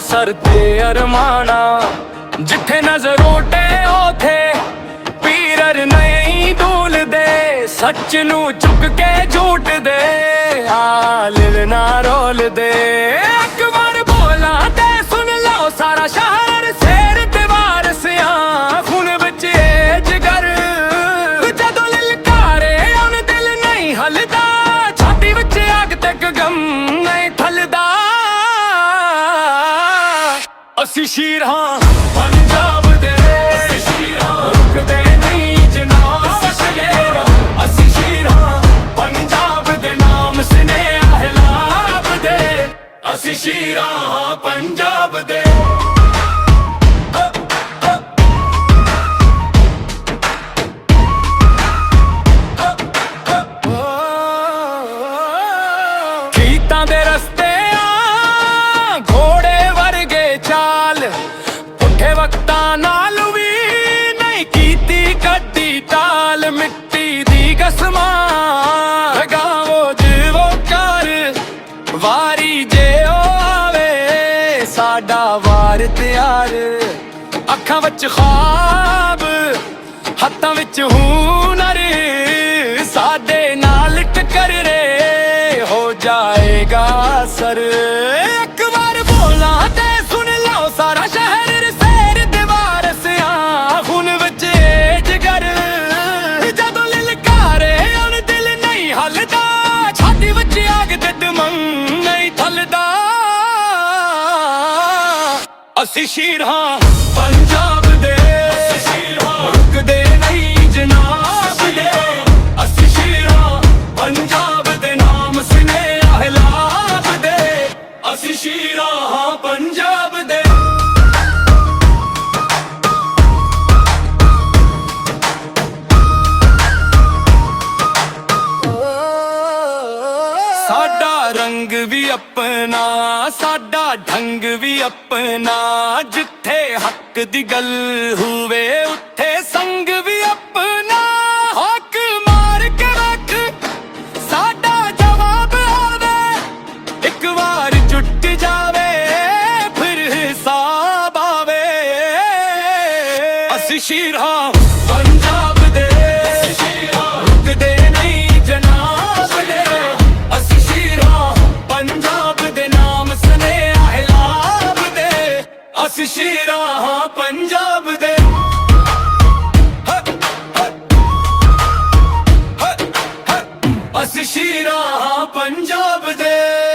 ਅੰਮ੍ਰਿਤਸਰ ਦੇ ਅਰਮਾਨਾ ਜਿੱਥੇ ਨਜ਼ਰ ਓਟੇ ਉਥੇ ਪੀਰਰ ਨਹੀਂ ਡੋਲਦੇ ਸੱਚ ਨੂੰ ਚੁੱਕ ਕੇ ਝੂਠ ਦੇ ਹਾਲ ਨਾ ਰੋਲਦੇ ਇੱਕ ਵਾਰ ਬੋਲਾਂ ਤੇ ਸੁਣ ਲਓ ਸਾਰਾ ਸ਼ਹਿਰ ਸ਼ੇਰ ਤੇ ਵਾਰਸਿਆਂ ਖੂਨ ਵਿੱਚ ਏ ਜਿਗਰ ਜਦੋਂ ਲਲਕਾਰੇ ਉਹਨ ਦਿਲ ਨਹੀਂ ਹਲਦਾ ਛਾਤੀ ਵਿੱਚ ਅੱਗ ਤੇ ਗਮ ਨਹੀਂ ਠਲਦਾ ਅਸੀਂ ਸ਼ੀਰ ਹਾਂ ਪੰਜਾਬ ਦੇ ਸ਼ੀਰ ਹਾਂ ਰੁਕਦੇ ਨਹੀਂ ਜਨਾਬ ਸ਼ਗੇਰ ਅਸੀਂ ਸ਼ੀਰ ਹਾਂ ਪੰਜਾਬ ਦੇ ਨਾਮ ਸਨੇਹਾ ਹਿਲਾਬ ਦੇ ਅਸੀਂ ਸ਼ੀਰ ਹਾਂ ਪੰਜਾਬ ਦੇ ਖੇਤਾਂ ਦੇ ਰਸਤੇ ਵਕਤਾਂ ਨਾਲ ਵੀ ਨਹੀਂ ਕੀਤੀ ਕੱਢੀ ਤਾਲ ਮਿੱਟੀ ਦੀ ਕਸਮਾਂ ਲਗਾਵੋ ਜਿਵੋ ਕਰ ਵਾਰੀ ਜੇ ਆਵੇ ਸਾਡਾ ਵਾਰ ਤਿਆਰ ਅੱਖਾਂ ਵਿੱਚ ਖ਼ਾਬ ਹੱਥਾਂ ਵਿੱਚ ਹੁਨਰ ਸਾਡੇ ਨਾਲ ਟੱਕਰ ਰੇ ਹੋ ਜਾਏਗਾ ਅਸਰ ਇੱਕ ਵਾਰ ਬੋਲਾਂ ਤੇ ਸੁਣ ਲਓ ਸਾਰਾ ਸ਼ਹਿਰ ਛਾਤੀ ਵਿੱਚ ਅੱਗ ਤੇ ਦਮਨ ਨਹੀਂ ਥਲਦਾ ਅਸੀਂ ਸ਼ੀਰ ਹਾਂ ਪੰਜਾਬ ਦੇ ਰੁਕਦੇ ਨਹੀਂ ਜਨਾਬ ਦੇ ਅਸੀਂ ਸ਼ੀਰ ਹਾਂ ਪੰਜਾਬ ਦੇ ਨਾਮ ਸਨੇਹਾ ਹਿਲਾਬ ਦੇ ਅਸੀਂ ਸ਼ੀਰ ਹਾਂ ਪੰਜਾਬ ਦੇ ਸਾਡਾ ਰੰਗ ਵੀ ਆਪਣਾ ਸਾਡਾ ਢੰਗ ਵੀ ਆਪਣਾ ਜਿੱਥੇ ਹੱਕ ਦੀ ਗੱਲ ਹੋਵੇ ਉੱਥੇ ਸੰਗ ਵੀ ਆਪਣਾ ਹੱਕ ਮਾਰ ਕੇ ਰੱਖ ਸਾਡਾ ਜਵਾਬ ਆਵੇ ਇੱਕ ਵਾਰ ਜੁੱਟ ਜਾਵੇ ਫਿਰ ਹਿਸਾਬ ਆਵੇ ਅਸੀਂ ਸ਼ੀਰ ਹਾਂ ਪੰਜਾਬ ਦੇ ਰੁਕਦੇ ਨਹੀਂ ਜਨਾਬ ਦੇ ਅਸੀਂ ਸ਼ੀਰ ਹਾਂ ਪੰਜਾਬ ਦੇ ਅਸੀਂ ਸ਼ੀਰ ਹਾਂ ਪੰਜਾਬ ਦੇ